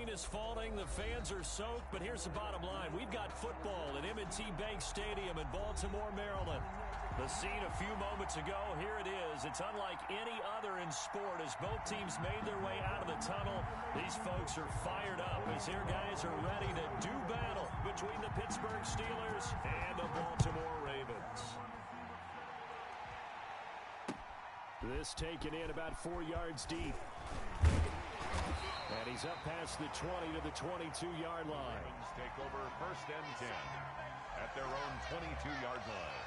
rain is falling, the fans are soaked, but here's the bottom line. We've got football at M&T Bank Stadium in Baltimore, Maryland. The scene a few moments ago, here it is. It's unlike any other in sport as both teams made their way out of the tunnel. These folks are fired up as their guys are ready to do battle between the Pittsburgh Steelers and the Baltimore Ravens. This taken in about 4 yards deep. And he's up past the 20 to the 22-yard line. Ravens take over 1st and 10 at their own 22-yard line.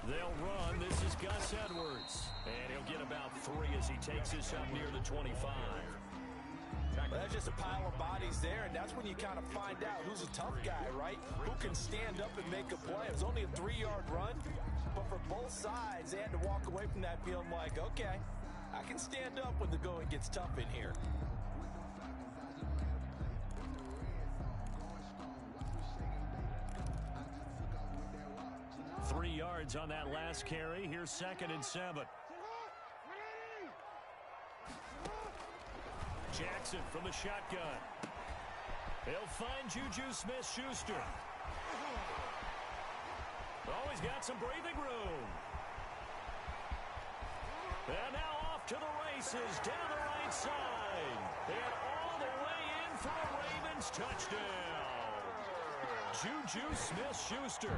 They'll run. This is Gus Edwards. And he'll get about 3 as he takes this up near the 25. Well, that's just a pile of bodies there, and that's when you kind of find out who's a tough guy, right? Who can stand up and make a play. It was only a 3-yard run, but for both sides, they had to walk away from that feeling like, okay, I can stand up when the going gets tough in here. 3 yards on that last carry. Here's 2nd and 7. Jackson from the shotgun. He'll find Juju Smith-Schuster. Oh, he's got some breathing room. And now off to the races down the right side. And all the way in for a Ravens touchdown. Juju Smith-Schuster,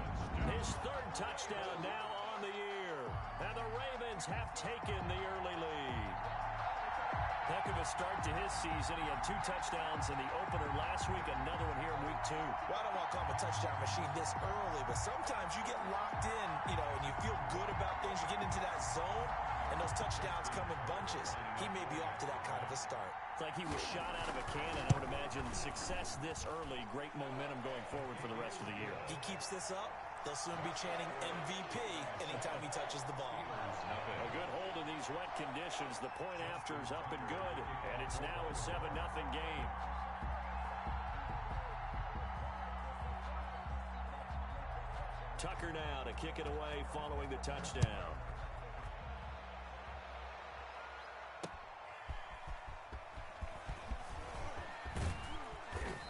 his 3rd touchdown now on the year. And the Ravens have taken the early lead. Heck of a start to his season. He had 2 touchdowns in the opener last week, another one here in week 2. Well, I don't want to call him a touchdown machine this early, but sometimes you get locked in, and you feel good about things. You get into that zone, and those touchdowns come in bunches. He may be off to that kind of a start. It's like he was shot out of a cannon. I would imagine success this early, great momentum going forward for the rest of the year. He keeps this up, they'll soon be chanting MVP anytime he touches the ball. A good hold in these wet conditions. The point after is up and good, and it's now a 7-0 game. Tucker now to kick it away following the touchdown.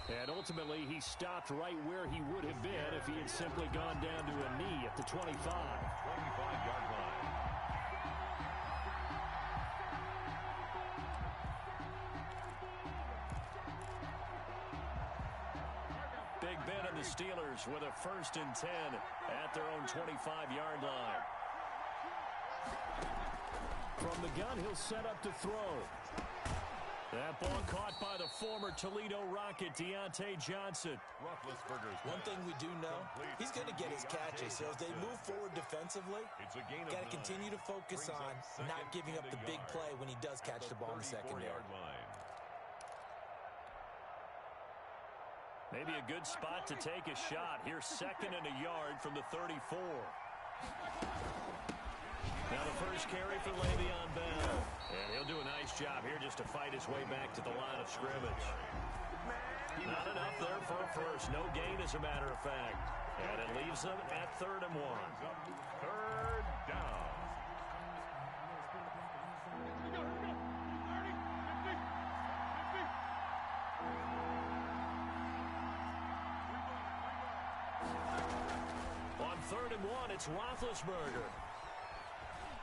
And ultimately, he stopped right where he would have been if he had simply gone down to a knee at the 25. 25-yard line. Big Ben and the Steelers with a 1st and 10 at their own 25-yard line. From the gun, he'll set up to throw. That ball caught by the former Toledo Rocket, Deontay Johnson. One thing we do know, he's going to get his catches. So as they move forward defensively, got to continue to focus on not giving up the big play when he does catch the ball in the secondary. Maybe a good spot to take a shot. Here's 2nd and a yard from the 34. Now the first carry for Le'Veon Bell. And he'll do a nice job here just to fight his way back to the line of scrimmage. Not enough there for a first. No gain, as a matter of fact. And it leaves them at 3rd and 1. 3rd down. On 3rd and 1, it's Roethlisberger.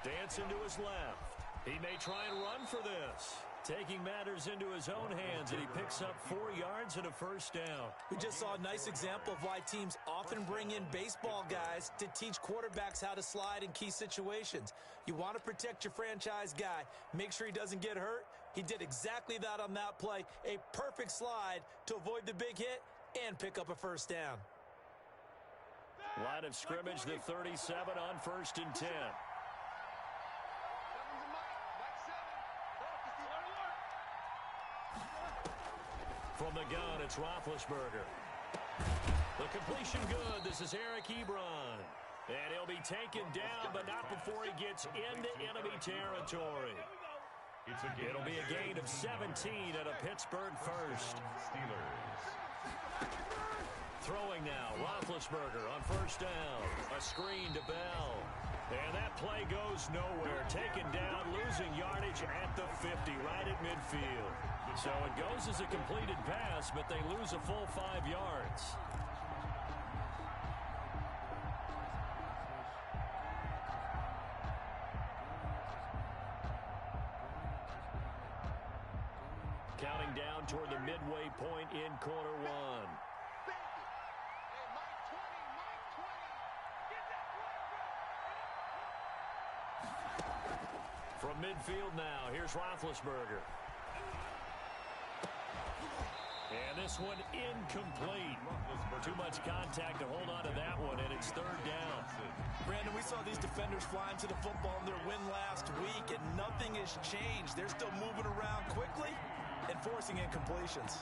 Dancing to his left. He may try and run for this. Taking matters into his own hands, and he picks up 4 yards and a 1st down. We just saw a nice example of why teams often bring in baseball guys to teach quarterbacks how to slide in key situations. You want to protect your franchise guy. Make sure he doesn't get hurt. He did exactly that on that play. A perfect slide to avoid the big hit and pick up a 1st down. Line of scrimmage, the 37 on 1st and 10. From the gun, it's Roethlisberger. The completion good. This is Eric Ebron. And he'll be taken down, but not before he gets into enemy territory. It'll be a gain of 17 at a Pittsburgh first. Steelers. Throwing now, Roethlisberger on first down. A screen to Bell. And that play goes nowhere. Taken down, losing yardage at the 50, right at midfield. So it goes as a completed pass, but they lose a full 5 yards. Counting down toward the midway point in quarter one. From midfield now, here's Roethlisberger. And this one incomplete. Too much contact to hold on to that one, and it's third down. Brandon, we saw these defenders fly into the football in their win last week, and nothing has changed. They're still moving around quickly and forcing incompletions.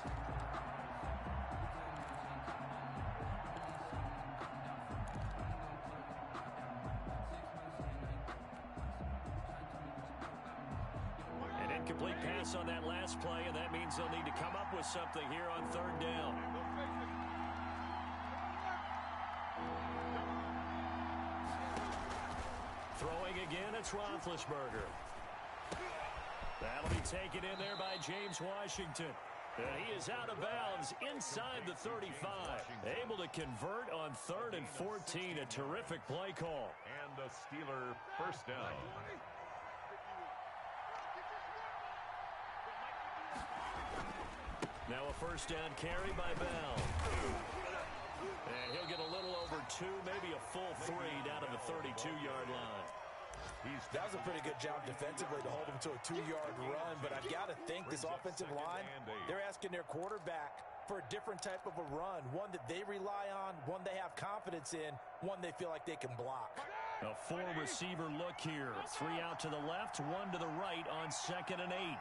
Incomplete pass on that last play, and that means they'll need to come up with something here on third down. Throwing again, it's Roethlisberger. That'll be taken in there by James Washington. And he is out of bounds inside the 35. Able to convert on 3rd and 14. A terrific play call. And the Steeler first down. Now a first down carry by Bell. And he'll get a little over 2, maybe a full 3 down to the 32-yard line. That was a pretty good job defensively to hold him to a 2-yard run, but I've got to think this offensive line, they're asking their quarterback for a different type of a run, one that they rely on, one they have confidence in, one they feel like they can block. A 4-receiver look here. 3 out to the left, 1 to the right on 2nd and 8.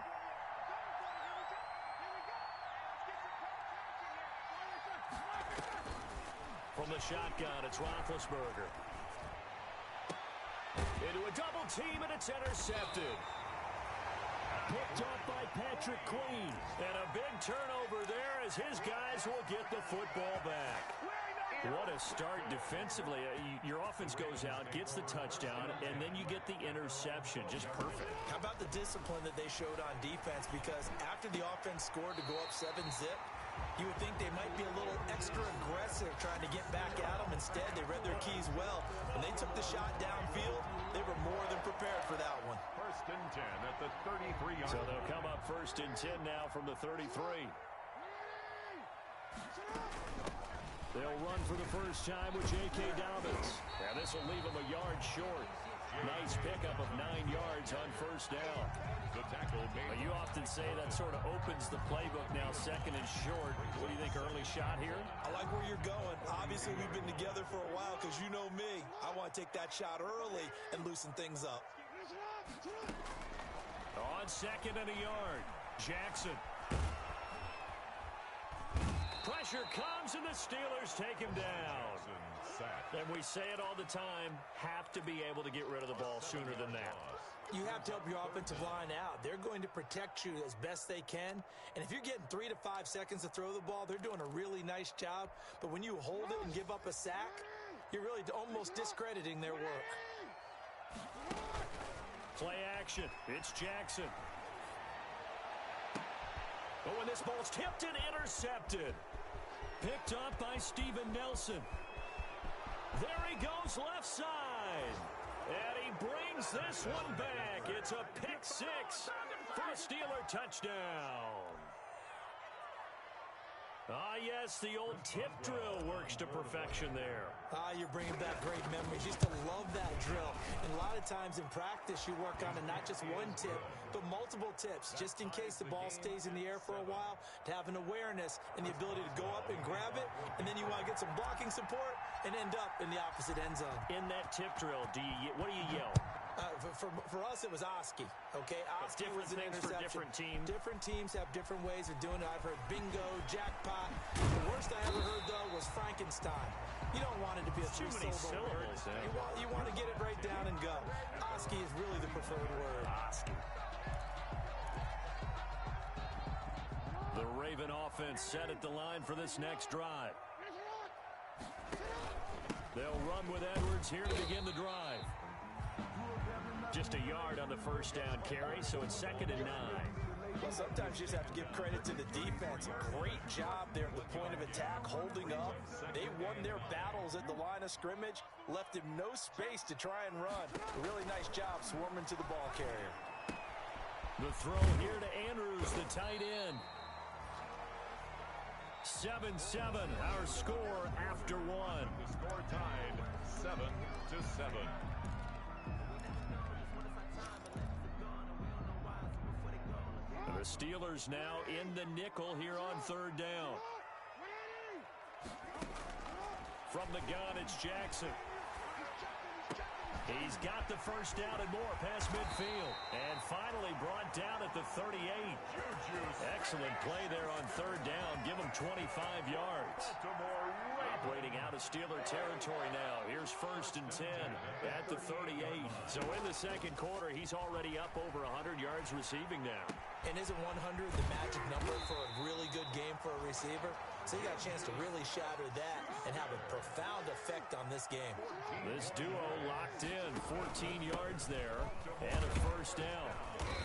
From the shotgun, it's Roethlisberger. Into a double team, and it's intercepted. Picked up by Patrick Queen. And a big turnover there as his guys will get the football back. What a start defensively. Your offense goes out, gets the touchdown, and then you get the interception. Just perfect. How about the discipline that they showed on defense? Because after the offense scored to go up 7-zip, you would think they might be a little extra aggressive trying to get back at them. Instead, they read their keys well. When they took the shot downfield, they were more than prepared for that one. 1st and 10 at the 33-yard line. So they'll come up 1st and 10 now from the 33. They'll run for the first time with J.K. Dobbins. And this will leave them a yard short. Nice pickup of 9 yards on first down. The tackle made. You often say that sort of opens the playbook now, 2nd and short. What do you think, early shot here? I like where you're going. Obviously, we've been together for a while because you know me. I want to take that shot early and loosen things up. On 2nd and a yard, Jackson. Pressure comes, and the Steelers take him down. And we say it all the time, have to be able to get rid of the ball sooner than that. You have to help your offensive line out. They're going to protect you as best they can. And if you're getting 3 to 5 seconds to throw the ball, they're doing a really nice job. But when you hold it and give up a sack, you're really almost discrediting their work. Play action. It's Jackson. Oh, and this ball's tipped and intercepted. Picked up by Steven Nelson. There he goes left side. And he brings this one back. It's a pick 6 for a Steeler touchdown. Ah, yes, the old tip drill works to perfection there. Ah, you're bringing back great memories. Used to love that drill. And a lot of times in practice, you work on it, not just one tip, but multiple tips, just in case the ball stays in the air for a while, to have an awareness and the ability to go up and grab it, and then you want to get some blocking support and end up in the opposite end zone. In that tip drill, what do you yell? For us, it was Oski. Okay, Oski different was an things for interception. different teams. Different teams have different ways of doing it. I've heard bingo, jackpot. The worst I ever heard, though, was Frankenstein. You don't want it to be a Too many syllables. You want to get it right down and go. Oski is really the preferred word. Oski. The Raven offense set at the line for this next drive. They'll run with Edwards here to begin the drive. Just a yard on the first down carry, so it's 2nd and 9. Well, sometimes you just have to give credit to the defense. Great job there at the point of attack, holding up. They won their battles at the line of scrimmage, left him no space to try and run. A really nice job swarming to the ball carrier. The throw here to Andrews, the tight end. 7-7, our score after one. The score tied 7-7. The Steelers now in the nickel here on 3rd down. From the gun, it's Jackson. He's got the first down and more past midfield. And finally brought down at the 38. Excellent play there on 3rd down. Give him 25 yards. Operating out of Steeler territory now. Here's 1st and 10 at the 38. So in the 2nd quarter, he's already up over 100 yards receiving now. And isn't 100 the magic number for a really good game for a receiver? So you got a chance to really shatter that and have a profound effect on this game. This duo locked in, 14 yards there, and a first down.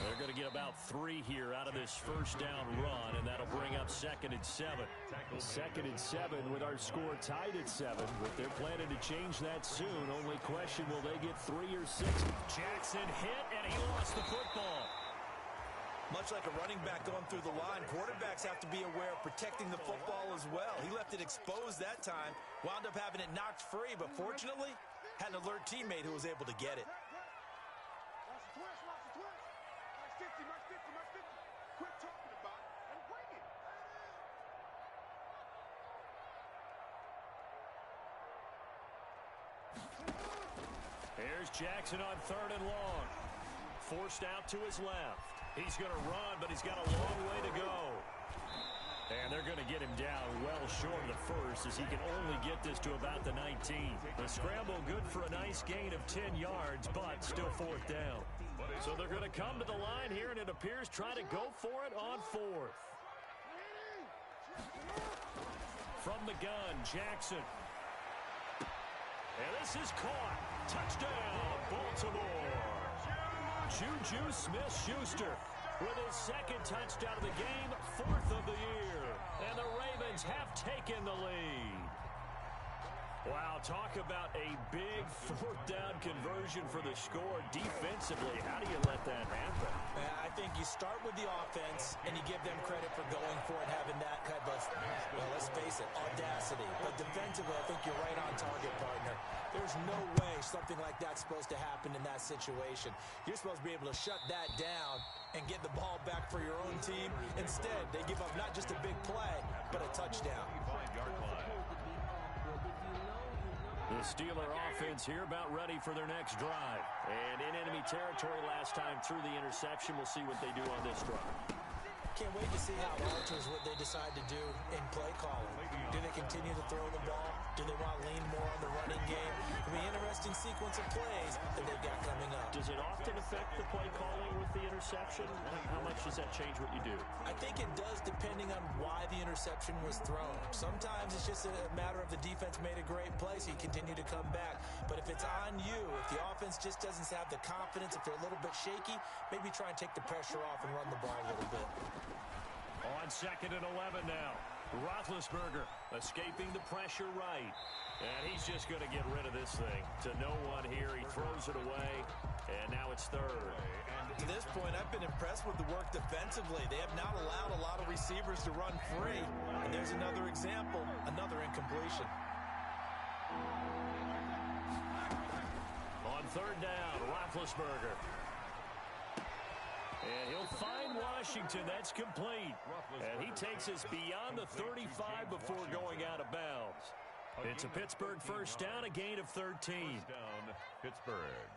They're going to get about 3 here out of this first down run, and that'll bring up 2nd and 7. 2nd and 7 with our score tied at 7, but they're planning to change that soon. Only question, will they get 3 or 6? Jackson hit, and he lost the football. Much like a running back going through the line, quarterbacks have to be aware of protecting the football as well. He left it exposed that time, wound up having it knocked free, but fortunately, had an alert teammate who was able to get it. Here's Jackson on 3rd and long. Forced out to his left. He's going to run, but he's got a long way to go. And they're going to get him down well short of the first, as he can only get this to about the 19. The scramble good for a nice gain of 10 yards, but still 4th down. So they're going to come to the line here, and it appears try to go for it on 4th. From the gun, Jackson. And this is caught. Touchdown, Baltimore. Juju Smith-Schuster with his 2nd touchdown of the game, 4th of the year. And the Ravens have taken the lead. Wow, talk about a big 4th down conversion for the score. Defensively, how do you let that happen? I think you start with the offense, and you give them credit for going for it, having that kind of, well, let's face it, audacity. But defensively, I think you're right on target, partner. There's no way something like that's supposed to happen in that situation. You're supposed to be able to shut that down and get the ball back for your own team. Instead, they give up not just a big play, but a touchdown. The Steeler offense here about ready for their next drive. And in enemy territory last time through the interception. We'll see what they do on this drive. Can't wait to see how it alters what they decide to do in play calling. Do they continue to throw the ball? Do they want to lean more on the running game? It'll be an interesting sequence of plays that they've got coming up. Does it often affect the play calling with the interception? How much does that change what you do? I think it does, depending on why the interception was thrown. Sometimes it's just a matter of the defense made a great play, so you continue to come back. But if it's on you, if the offense just doesn't have the confidence, if they're a little bit shaky, maybe try and take the pressure off and run the ball a little bit. On 2nd and 11 now. Roethlisberger escaping the pressure right. And he's just going to get rid of this thing. To no one here. He throws it away. And now it's 3rd. To this point, I've been impressed with the work defensively. They have not allowed a lot of receivers to run free. And there's another example, another incompletion. On 3rd down, Roethlisberger. And he'll find Washington. That's complete. And he takes us beyond the 35 before going out of bounds. It's a Pittsburgh first down, a gain of 13. First down, Pittsburgh.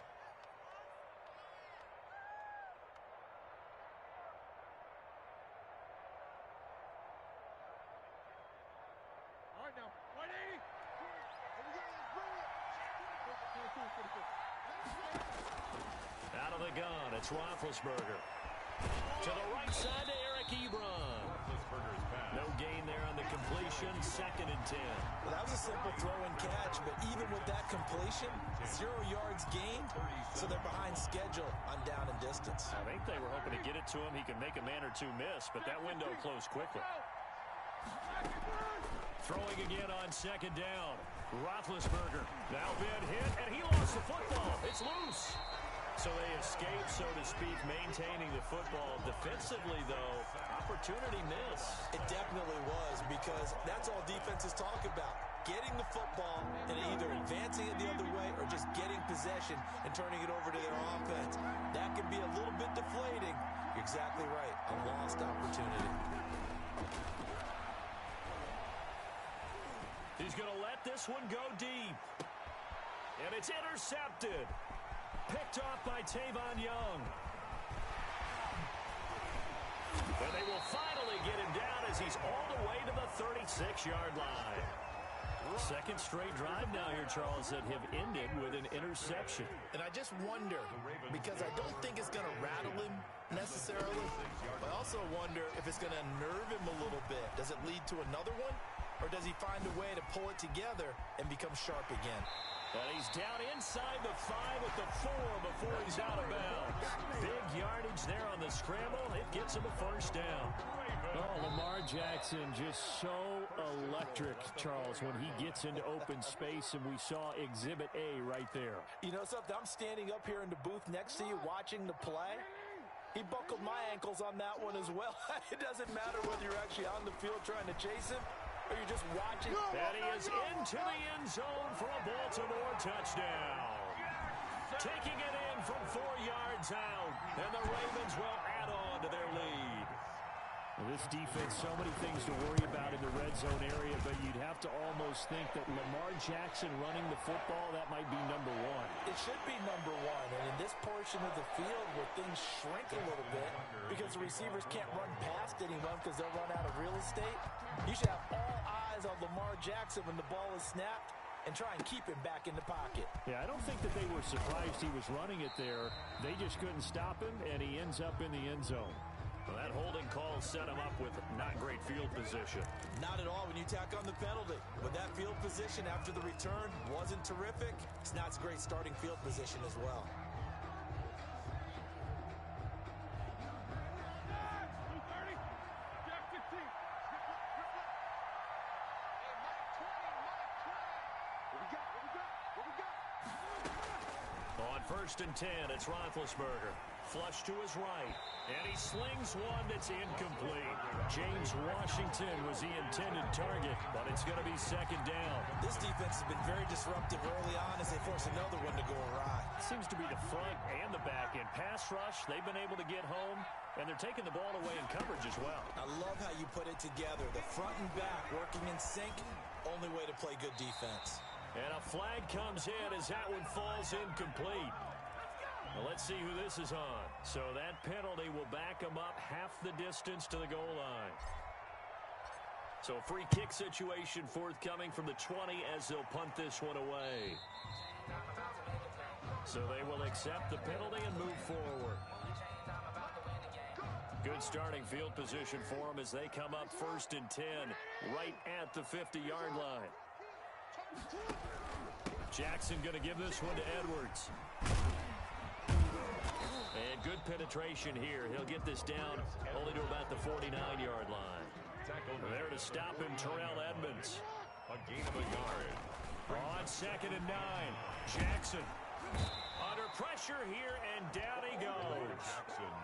Out of the gun, it's Roethlisberger. To the right side to Eric Ebron. No gain there on the completion, 2nd and 10. Well, that was a simple throw and catch, but even with that completion, 0 yards gained, so they're behind schedule on down and distance. I think they were hoping to get it to him. He could make a man or two miss, but that window closed quickly. Throwing again on 2nd down. Roethlisberger now been hit, and he lost the football. It's loose. So they escape, so to speak, maintaining the football. Defensively, though, opportunity miss. It definitely was, because that's all defenses talk about. Getting the football and either advancing it the other way or just getting possession and turning it over to their offense. That can be a little bit deflating. You're exactly right. A lost opportunity. He's going to let this one go deep. And it's intercepted. Picked off by Tavon Young. And they will finally get him down as he's all the way to the 36-yard line. Second straight drive now here, Charles, that have ended with an interception. And I just wonder, because I don't think it's going to rattle him necessarily, but I also wonder if it's going to nerve him a little bit. Does it lead to another one? Or does he find a way to pull it together and become sharp again? And he's down inside the 5 at the 4 before he's out of bounds. Big yardage there on the scramble. It gets him a first down. Oh, Lamar Jackson just so electric, Charles, when he gets into open space, and we saw Exhibit A right there. You know something? I'm standing up here in the booth next to you watching the play. He buckled my ankles on that one as well. It doesn't matter whether you're actually on the field trying to chase him or you're just watching. And he is into the end zone for a Baltimore touchdown. Taking it in from 4 yards out. And the Ravens will add on to their lead. Well, this defense, so many things to worry about in the red zone area, but you'd have to almost think that Lamar Jackson running the football, that might be number 1. It should be number 1. And in this portion of the field where things shrink a little bit because the receivers can't run past anyone because they'll run out of real estate, you should have all eyes on Lamar Jackson when the ball is snapped and try and keep him back in the pocket. Yeah, I don't think that they were surprised he was running it there. They just couldn't stop him, and he ends up in the end zone. Well, that holding call set him up with not great field position. Not at all when you tack on the penalty. But that field position after the return wasn't terrific. It's not a great starting field position as well. On 1st and 10, it's Roethlisberger. Flush to his right. And he slings one that's incomplete. James Washington was the intended target, but it's going to be 2nd down. This defense has been very disruptive early on as they force another one to go awry. Seems to be the front and the back end. Pass rush, they've been able to get home, and they're taking the ball away in coverage as well. I love how you put it together. The front and back working in sync, only way to play good defense. And a flag comes in as that one falls incomplete. Well, let's see who this is on. So that penalty will back them up half the distance to the goal line. So a free kick situation forthcoming from the 20 as they'll punt this one away. So they will accept the penalty and move forward. Good starting field position for them as they come up 1st and 10 right at the 50-yard line. Jackson going to give this one to Edwards. And good penetration here. He'll get this down only to about the 49-yard line. There to stop him, Terrell Edmonds. A gain of a yard. On 2nd and 9, Jackson under pressure here, and down he goes.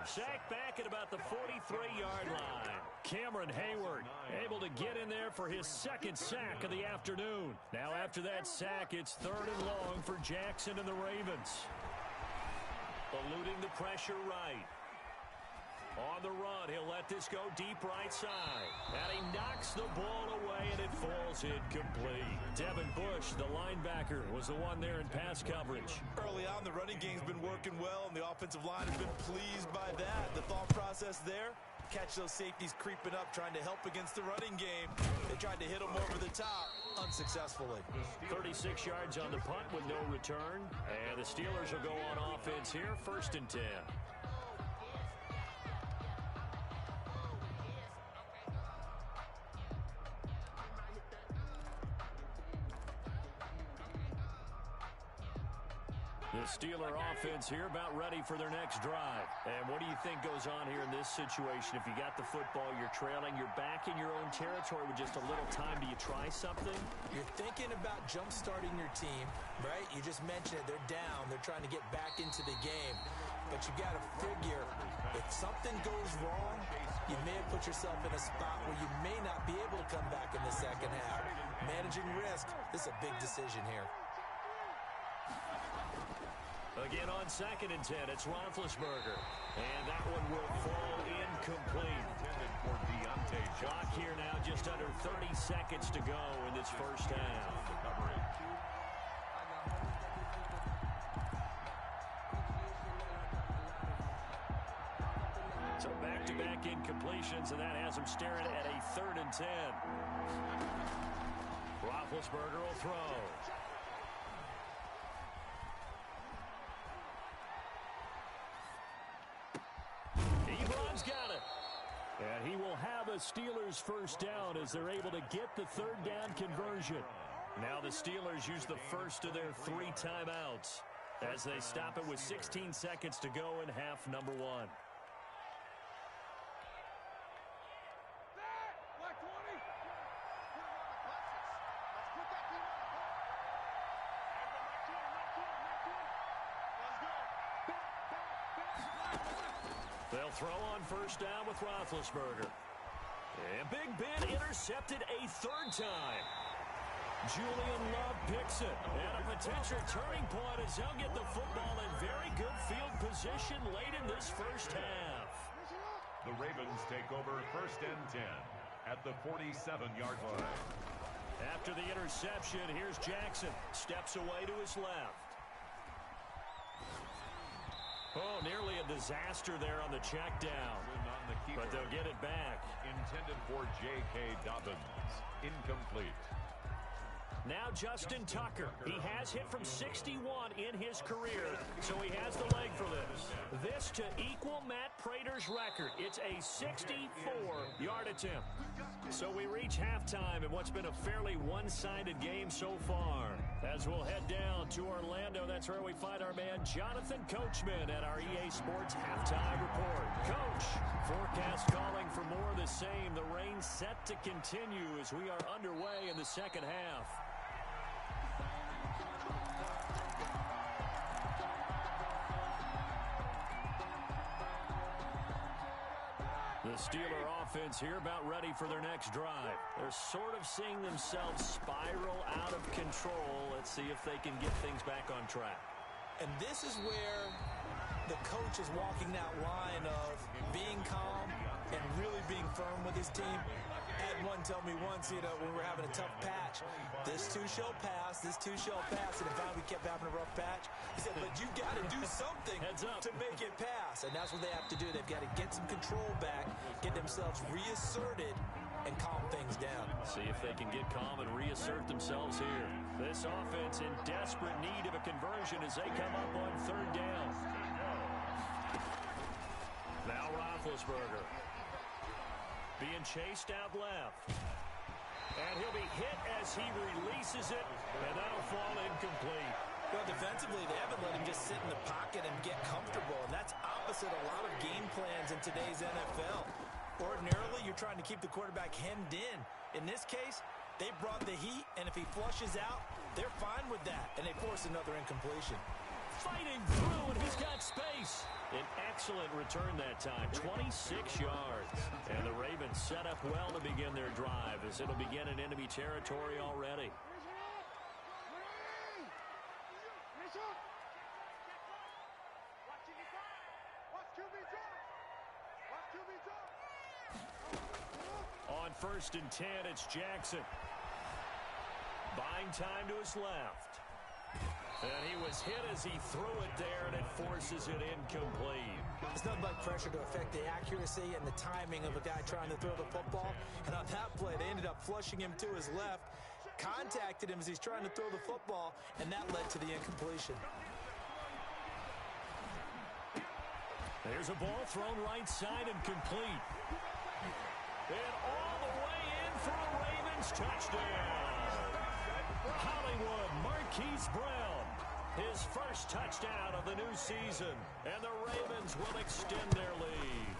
Sacked back at about the 43-yard line. Cameron Hayward able to get in there for his 2nd sack of the afternoon. Now after that sack, it's 3rd and long for Jackson and the Ravens. Eluding the pressure right. On the run, he'll let this go deep right side. And he knocks the ball away, and it falls incomplete. Devin Bush, the linebacker, was the one there in pass coverage. Early on, the running game's been working well, and the offensive line has been pleased by that. The thought process there, Catch those safeties creeping up, trying to help against the running game. They tried to hit them over the top, unsuccessfully. 36 yards on the punt with no return. And the Steelers will go on offense here, 1st and 10. The Steeler offense here about ready for their next drive. And what do you think goes on here in this situation? If you got the football, you're trailing, you're back in your own territory with just a little time. Do you try something? You're thinking about jump-starting your team, right? You just mentioned it. They're down. They're trying to get back into the game. But you got to figure, if something goes wrong, you may have put yourself in a spot where you may not be able to come back in the second half. Managing risk, this is a big decision here. Again on 2nd and 10, it's Roethlisberger. And that one will fall incomplete. Clock here now, just under 30 seconds to go in this first half. So back-to-back incompletions, and that has him staring at a 3rd and 10. Roethlisberger will throw. Got it. And he will have a Steelers first down as they're able to get the 3rd down conversion. Now the Steelers use the first of their 3 timeouts as they stop it with 16 seconds to go in half number 1. They'll throw on first down with Roethlisberger. And Big Ben intercepted a 3rd time. Julian Love picks it. And a potential turning point as they'll get the football in very good field position late in this first half. The Ravens take over 1st and 10 at the 47-yard line. After the interception, here's Jackson. Steps away to his left. Oh, nearly a disaster there on the check down. But they'll get it back. Intended for J.K. Dobbins. Incomplete. Now Justin Tucker. He has hit from 61 in his career, so he has the leg for this. This to equal Matt Prater's record. It's a 64-yard attempt. So we reach halftime in what's been a fairly one-sided game so far. As we'll head down to Orlando, that's where we find our man Jonathan Coachman at our EA Sports Halftime Report. Coach, forecast calling for more of the same. The rain set to continue as we are underway in the second half. The Steeler offense here about ready for their next drive. They're sort of seeing themselves spiral out of control. Let's see if they can get things back on track. And this is where the coach is walking that line of being calm and really being firm with his team. I had one tell me once, when we were having a tough patch, this too shall pass, this too shall pass. And if we kept having a rough patch, he said, but you got to do something to make it pass. And that's what they have to do. They've got to get some control back, get themselves reasserted, and calm things down. See if they can get calm and reassert themselves here. This offense in desperate need of a conversion as they come up on 3rd down. Now Roethlisberger being chased out left. And he'll be hit as he releases it, and that'll fall incomplete. Well, defensively, they haven't let him just sit in the pocket and get comfortable, and that's opposite a lot of game plans in today's NFL. Ordinarily, you're trying to keep the quarterback hemmed in. In this case, they brought the heat, and if he flushes out, they're fine with that, and they force another incompletion. Fighting through, and he's got space. An excellent return that time, 26 yards. And the Ravens set up well to begin their drive as it'll begin in enemy territory already. On 1st and 10, it's Jackson. Buying time to his left. And he was hit as he threw it there, and it forces it incomplete. There's nothing but pressure to affect the accuracy and the timing of a guy trying to throw the football. And on that play, they ended up flushing him to his left, contacted him as he's trying to throw the football, and that led to the incompletion. There's a ball thrown right side and complete. And all the way in for a Ravens touchdown. Hollywood Marquise Brown, his first touchdown of the new season. And the Ravens will extend their lead.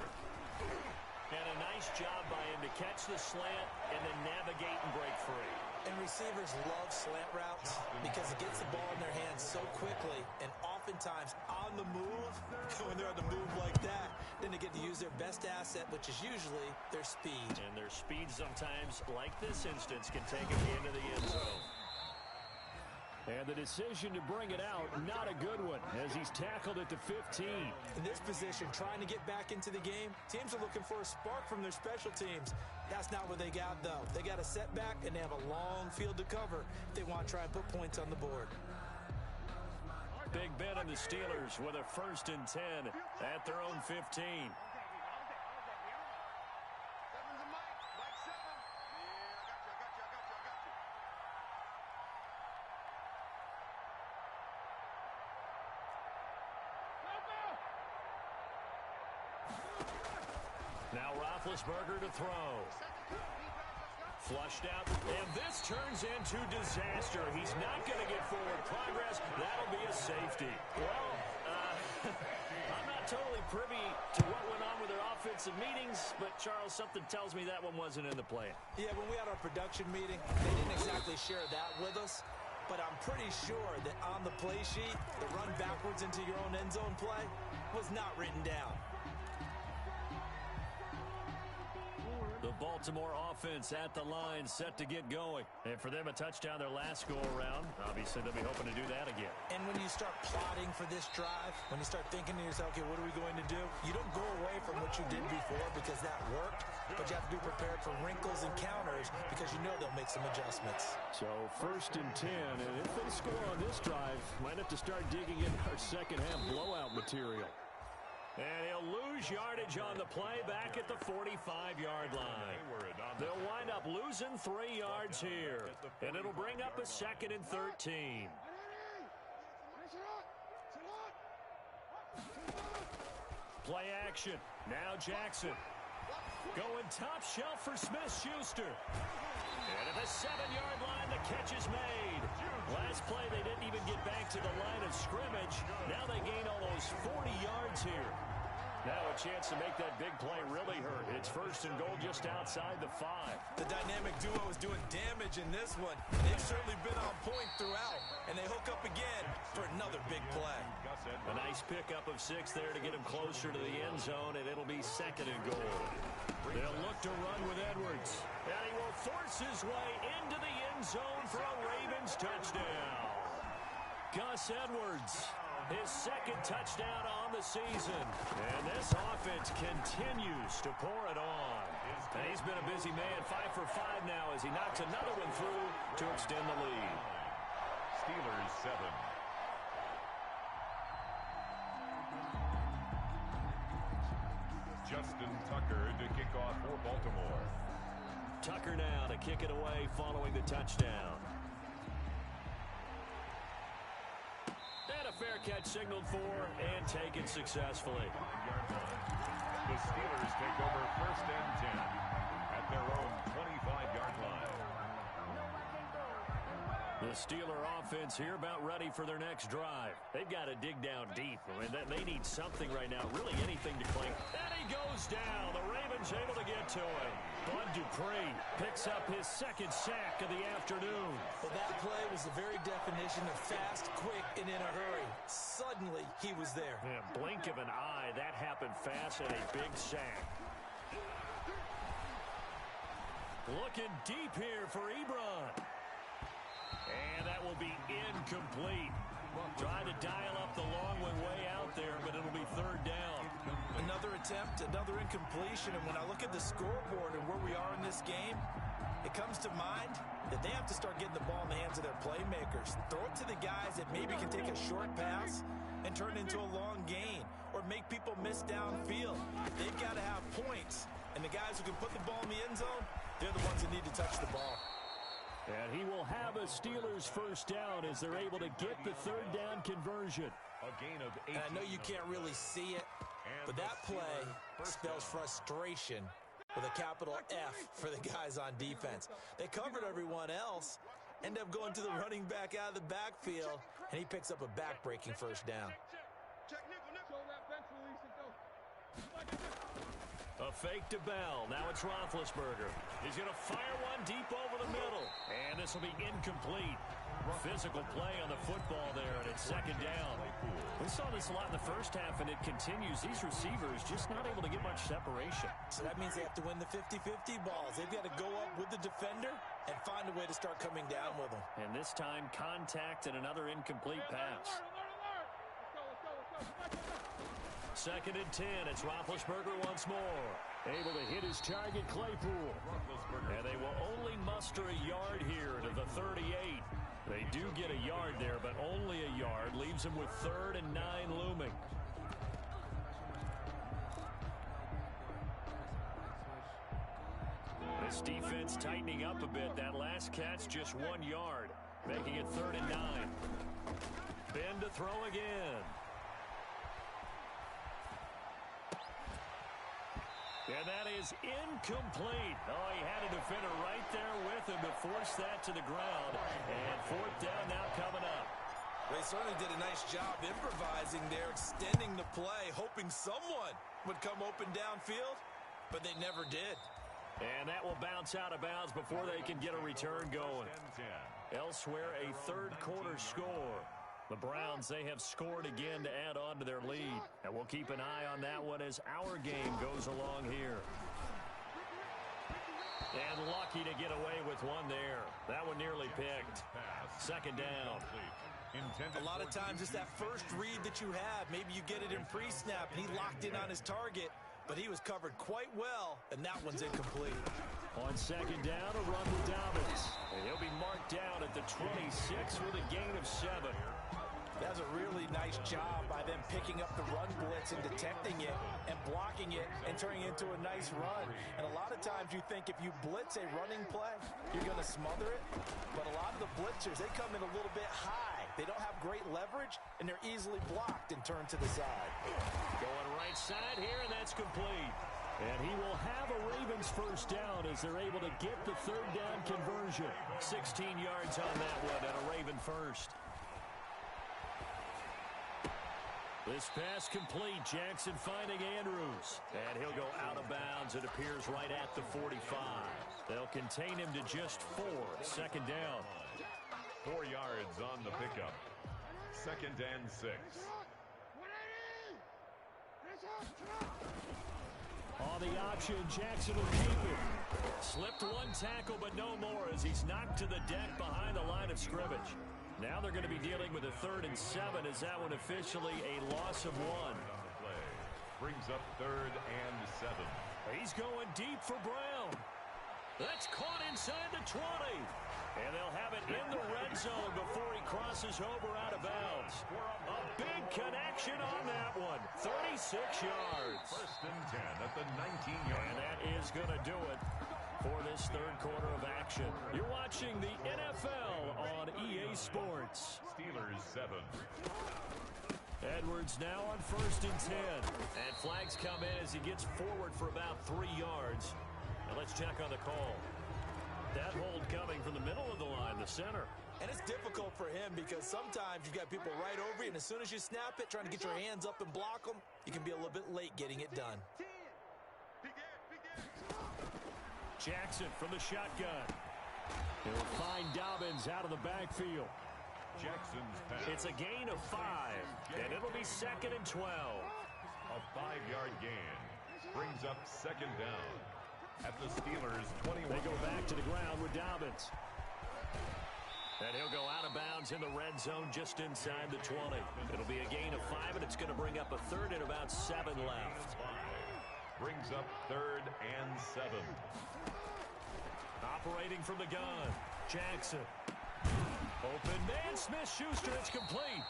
And a nice job by him to catch the slant and then navigate and break free. And receivers love slant routes because it gets the ball in their hands so quickly and oftentimes on the move. When they're on the move like that, then they get to use their best asset, which is usually their speed. And their speed sometimes, like this instance, can take them into the end zone. And the decision to bring it out, not a good one, as he's tackled at the 15. In this position, trying to get back into the game, teams are looking for a spark from their special teams. That's not what they got, though. They got a setback, and they have a long field to cover if they want to try and put points on the board. Big Ben and the Steelers with a 1st and 10 at their own 15. Now Roethlisberger to throw. Flushed out, and this turns into disaster. He's not going to get forward progress. That'll be a safety. Well, I'm not totally privy to what went on with their offensive meetings, but, Charles, something tells me that one wasn't in the plan. Yeah, when we had our production meeting, they didn't exactly share that with us, but I'm pretty sure that on the play sheet, the run backwards into your own end zone play was not written down. The Baltimore offense at the line, set to get going. And for them, a touchdown their last go-around. Obviously, they'll be hoping to do that again. And when you start plotting for this drive, when you start thinking to yourself, okay, what are we going to do? You don't go away from what you did before because that worked, but you have to be prepared for wrinkles and counters because you know they'll make some adjustments. So 1st and 10, and if they score on this drive, might have to start digging in our second-half blowout material. And he'll lose yardage on the play back at the 45-yard line. They'll wind up losing 3 yards here. And it'll bring up a 2nd and 13. Play action. Now Jackson. Going top shelf for Smith-Schuster. And at the 7-yard line, the catch is made. Last play, they didn't even get back to the line of scrimmage. Now they gain almost 40 yards here. Now a chance to make that big play really hurt. It's 1st and goal just outside the 5. The dynamic duo is doing damage in this one. They've certainly been on point throughout, and they hook up again for another big play. A nice pickup of 6 there to get him closer to the end zone, and it'll be 2nd and goal. They'll look to run with Edwards. And he will force his way into the end zone for a Ravens touchdown. Gus Edwards, his 2nd touchdown on the season. And this offense continues to pour it on. And he's been a busy man, 5 for 5 now as he knocks another one through to extend the lead. Steelers 7. Justin Tucker to kick off for Baltimore. Tucker now to kick it away following the touchdown. And a fair catch signaled for and taken successfully. The Steelers take over 1st and 10 at their own 25-yard line. The Steeler offense here about ready for their next drive. They've got to dig down deep. I mean, they need something right now, really anything to cling. And he goes down. The Ravens able to get to him. Bud Dupree picks up his 2nd sack of the afternoon. Well, that play was the very definition of fast, quick, and in a hurry. Suddenly, he was there. Yeah, blink of an eye, that happened fast and a big sack. Looking deep here for Ebron. And that will be incomplete. Trying to dial up the long one way out there, but it'll be 3rd down. Another attempt, another incompletion, and when I look at the scoreboard and where we are in this game, It comes to mind that they have to start getting the ball in the hands of their playmakers. Throw it to the guys that maybe can take a short pass and turn it into a long gain or make people miss downfield. They've got to have points, and the guys who can put the ball in the end zone, they're the ones that need to touch the ball. And he will have a Steelers first down as they're able to get the third down conversion. A gain of 8. And I know you can't really see it, but that play spells frustration with a capital F for the guys on defense. They covered everyone else, end up going to the running back out of the backfield, and he picks up a back-breaking first down. A fake to Bell. Now it's Roethlisberger. He's going to fire one deep over the middle. And this will be incomplete. Physical play on the football there, and it's second down. We saw this a lot in the first half, and it continues. These receivers just not able to get much separation. So that means they have to win the 50-50 balls. They've got to go up with the defender and find a way to start coming down with them. And this time, contact and another incomplete pass. Second and 10. It's Roethlisberger once more. Able to hit his target, Claypool. And they will only muster a yard here to the 38. They do get a yard there, but only a yard. Leaves them with 3rd and 9 looming. This defense tightening up a bit. That last catch just 1 yard, making it 3rd and 9. Ben to throw again. And that is incomplete. Oh, he had a defender right there with him to force that to the ground. And 4th down now coming up. They certainly did a nice job improvising there, extending the play, hoping someone would come open downfield, but they never did. And that will bounce out of bounds before they can get a return going. Elsewhere, a third quarter score. The Browns, they have scored again to add on to their lead. And we'll keep an eye on that one as our game goes along here. And lucky to get away with one there. That one nearly picked. Second down. A lot of times it's that first read that you have. Maybe you get it in pre-snap, and he locked in on his target, but he was covered quite well, and that one's incomplete. On second down, a run with Dobbins. And he'll be marked down at the 26 with a gain of 7. That's a really nice job by them picking up the run blitz and detecting it and blocking it and turning it into a nice run. And a lot of times you think if you blitz a running play, you're going to smother it. But a lot of the blitzers, they come in a little bit high. They don't have great leverage, and they're easily blocked and turned to the side. Going right side here, and that's complete. And he will have a Ravens first down as they're able to get the third down conversion. 16 yards on that one and a Raven first. This pass complete. Jackson finding Andrews. And he'll go out of bounds. It appears right at the 45. They'll contain him to just 4. Second down. 4 yards on the pickup. 2nd and 6. On the option, Jackson will keep it. Slipped one tackle, but no more as he's knocked to the deck behind the line of scrimmage. Now they're going to be dealing with a 3rd and 7 as that one officially a loss of 1. Brings up 3rd and 7. He's going deep for Brown. That's caught inside the 20. And they'll have it in the red zone before he crosses over out of bounds. A big connection on that one. 36 yards. 1st and 10 at the 19-yard line. And that is going to do it for this third quarter of action. You're watching the NFL on EA Sports. Steelers 7. Edwards now on 1st and 10. And flags come in as he gets forward for about 3 yards. And let's check on the call. That hold coming from the middle of the line, the center. And it's difficult for him because sometimes you've got people right over you, and as soon as you snap it, trying to get your hands up and block them, you can be a little bit late getting it done. Jackson from the shotgun. He'll find Dobbins out of the backfield. Jackson's pass. It's a gain of 5, and it'll be 2nd and 12. A 5-yard gain. Brings up 2nd down. At the Steelers' 21. They go back to the ground with Dobbins. And he'll go out of bounds in the red zone just inside the 20. It'll be a gain of 5, and it's going to bring up a 3rd and about 7 left. Brings up 3rd and 7. Separating from the gun. Jackson. Open man, Smith-Schuster. It's complete.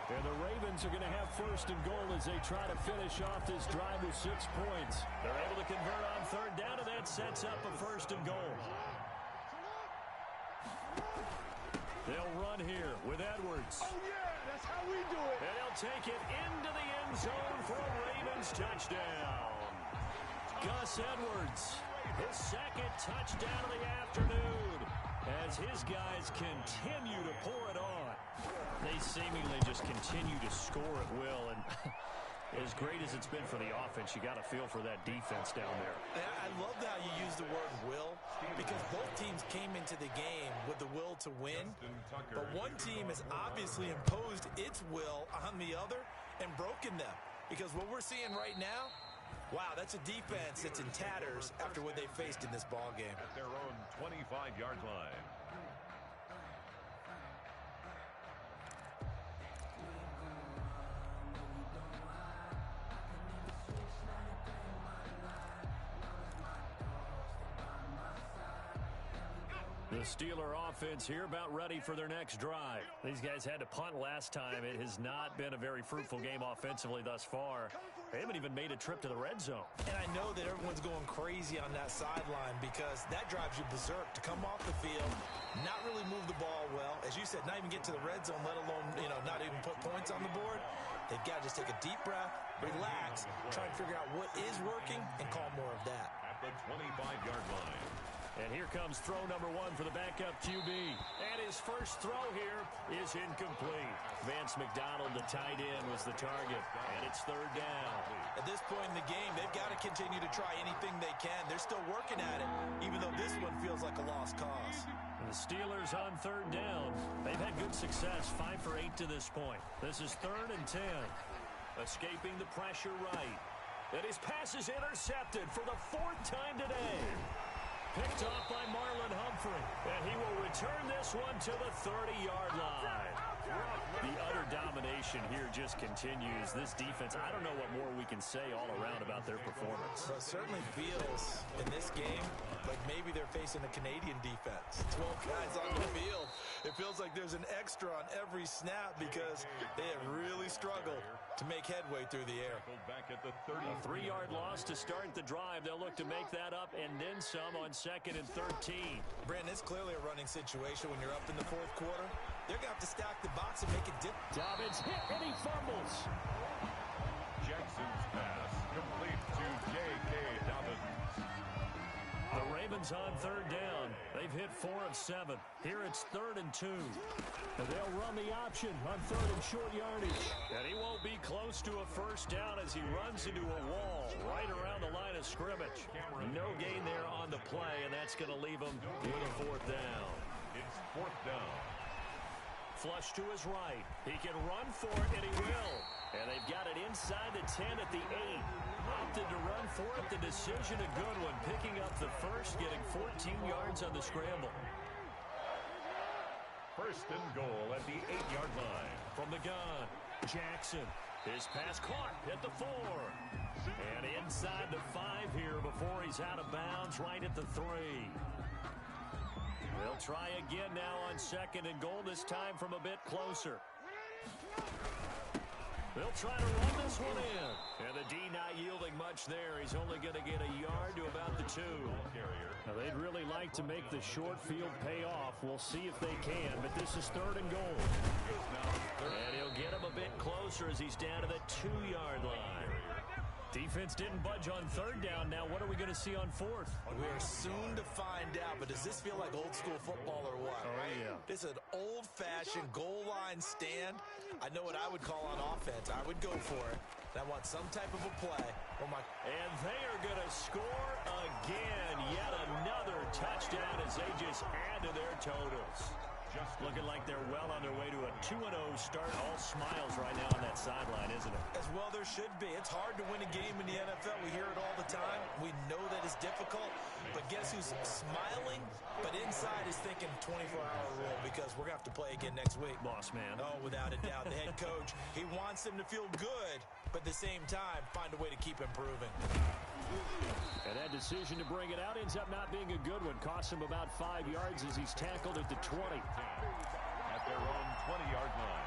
And the Ravens are going to have first and goal as they try to finish off this drive with 6 points. They're able to convert on third down, and that sets up a first and goal. They'll run here with Edwards. Oh, yeah, that's how we do it. And he'll take it into the end zone for a Ravens touchdown. Gus Edwards, his second touchdown of the afternoon, as his guys continue to pour it on. They seemingly just continue to score at will, and as great as it's been for the offense, you got to feel for that defense down there. I love how you use the word will, because both teams came into the game with the will to win, but one team has obviously imposed its will on the other and broken them, because what we're seeing right now, wow, that's a defense that's in tatters after what they faced in this ball game. At their own 25-yard line. The Steeler offense here about ready for their next drive. These guys had to punt last time. It has not been a very fruitful game offensively thus far. They haven't even made a trip to the red zone. And I know that everyone's going crazy on that sideline because that drives you berserk to come off the field, not really move the ball well. As you said, not even get to the red zone, let alone, not even put points on the board. They've got to just take a deep breath, relax, try and figure out what is working, and call more of that. At the 25-yard line. And here comes throw number 1 for the backup QB. And his first throw here is incomplete. Vance McDonald, the tight end, was the target. And it's third down. At this point in the game, they've got to continue to try anything they can. They're still working at it, even though this one feels like a lost cause. The Steelers on third down. They've had good success, 5 for 8 to this point. This is 3rd and 10. Escaping the pressure right. And his pass is intercepted for the 4th time today. Picked off by Marlon Humphrey. And he will return this one to the 30-yard line. The utter domination here just continues. This defense, I don't know what more we can say all around about their performance. Well, it certainly feels in this game like maybe they're facing a Canadian defense. 12 guys on the field. It feels like there's an extra on every snap because they have really struggled to make headway through the air. Back at the 30. A 3-yard loss to start the drive. They'll look to make that up and then some on 2nd and 13. Brandon, it's clearly a running situation when you're up in the 4th quarter. They're going to have to stack the box and make it dip. Dobbins hit and he fumbles. Jackson's pass complete to J.K. Dobbins. The Ravens on third down. They've hit 4 of 7. Here it's 3rd and 2. And they'll run the option on 3rd and short yardage. And he won't be close to a first down as he runs into a wall right around the line of scrimmage. No gain there on the play, and that's going to leave him with a 4th down. It's 4th down. Flush to his right. He can run for it, and he will. And they've got it inside the 10 at the 8. Opted to run for it. The decision a good one. Picking up the first, getting 14 yards on the scramble. First and goal at the 8-yard line. From the gun, Jackson. His pass caught at the 4. And inside the 5 here before he's out of bounds right at the 3. They'll try again now on 2nd and goal, this time from a bit closer. They'll try to run this one in. And the D not yielding much there. He's only going to get a yard to about the 2. Now, they'd really like to make the short field pay off. We'll see if they can, but this is 3rd and goal. And he'll get him a bit closer as he's down to the 2-yard line. Defense didn't budge on 3rd down. Now, what are we going to see on 4th? We're soon to find out, but does this feel like old school football or what? Oh, yeah. This is an old-fashioned goal line stand. I know what I would call on offense. I would go for it. I want some type of a play. And they are going to score again. Yet another touchdown as they just add to their totals. Looking like they're well on their way to a 2-0 start. All smiles right now on that sideline, isn't it? As well there should be. It's hard to win a game in the NFL. We hear it all the time. We know that it's difficult. But guess who's smiling? But inside is thinking 24-hour rule because we're going to have to play again next week. Boss man. Oh, without a doubt. The head coach, he wants them to feel good, but at the same time, find a way to keep improving. And that decision to bring it out ends up not being a good one. Costs him about 5 yards as he's tackled at the 20. At their own 20-yard line.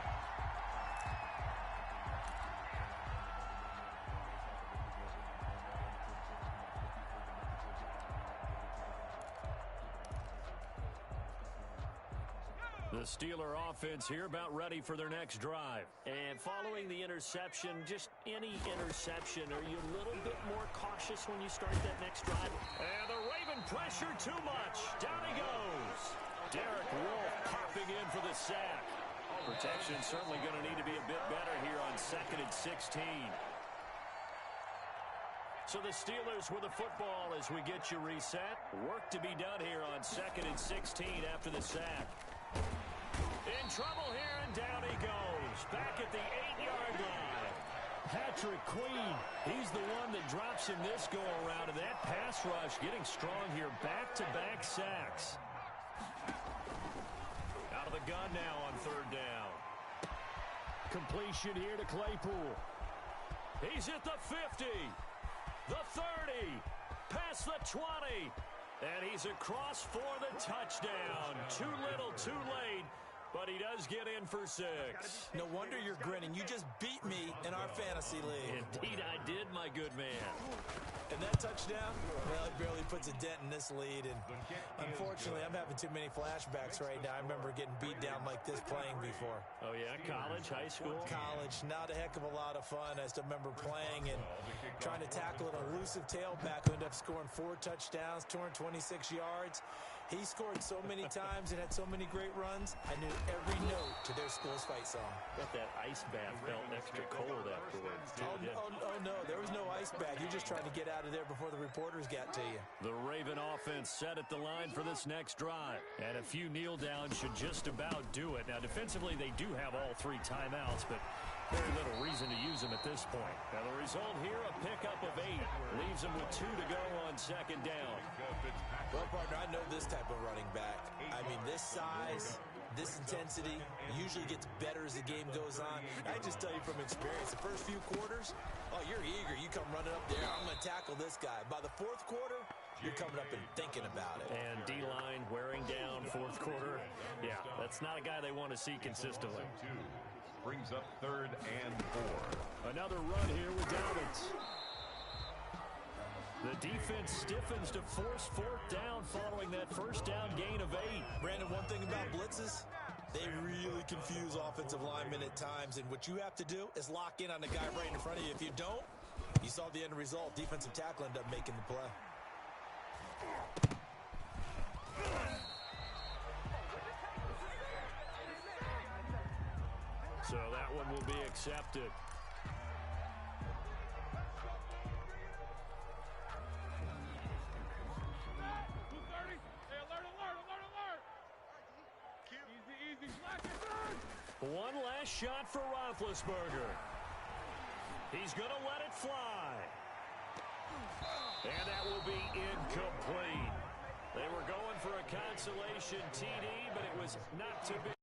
The Steeler offense here about ready for their next drive. And following the interception, just any interception, are you a little bit more cautious when you start that next drive? And the Raven pressure too much. Down he goes. Derek Wolfe popping in for the sack. Protection certainly going to need to be a bit better here on 2nd and 16. So the Steelers with the football as we get you reset. Work to be done here on 2nd and 16 after the sack. In trouble here, and down he goes. Back at the 8-yard line. Patrick Queen, he's the one that drops him this go-around. And that pass rush getting strong here. Back-to-back sacks. Out of the gun now on 3rd down. Completion here to Claypool. He's at the 50. The 30. Past the 20. And he's across for the touchdown. Too little, too late. But he does get in for 6. No wonder you're grinning. You just beat me in our fantasy league. Indeed I did, my good man. And that touchdown, well, it barely puts a dent in this lead. And unfortunately, I'm having too many flashbacks right now. I remember getting beat down like this playing before. Oh, yeah? College, high school? College. Not a heck of a lot of fun. I still remember playing and trying to tackle an elusive tailback who ended up scoring 4 touchdowns, 226 yards. He scored so many times and had so many great runs, I knew every note to their school's fight song. Bet that ice bath felt extra cold afterwards. Oh, no, there was no ice bag. You're just trying to get out of there before the reporters got to you. The Raven offense set at the line for this next drive. And a few kneel downs should just about do it. Now, defensively, they do have all 3 timeouts, but very little reason to use them at this point. Now, the result here, a pickup of 8. Leaves them with 2 to go on 2nd down. Well, partner, I know this type of running back. I mean, this size, this intensity usually gets better as the game goes on. I just tell you from experience, the first few quarters, oh, you're eager. You come running up there, I'm going to tackle this guy. By the 4th quarter, you're coming up and thinking about it. And D-line wearing down 4th quarter. Yeah, that's not a guy they want to see consistently. Brings up 3rd and 4. Another run here with Dobbins. The defense stiffens to force 4th down following that first down gain of 8. Brandon, one thing about blitzes, they really confuse offensive linemen at times, and what you have to do is lock in on the guy right in front of you. If you don't, you saw the end result. Defensive tackle ended up making the play. So that one will be accepted. One last shot for Roethlisberger. He's going to let it fly. And that will be incomplete. They were going for a consolation TD, but it was not to be.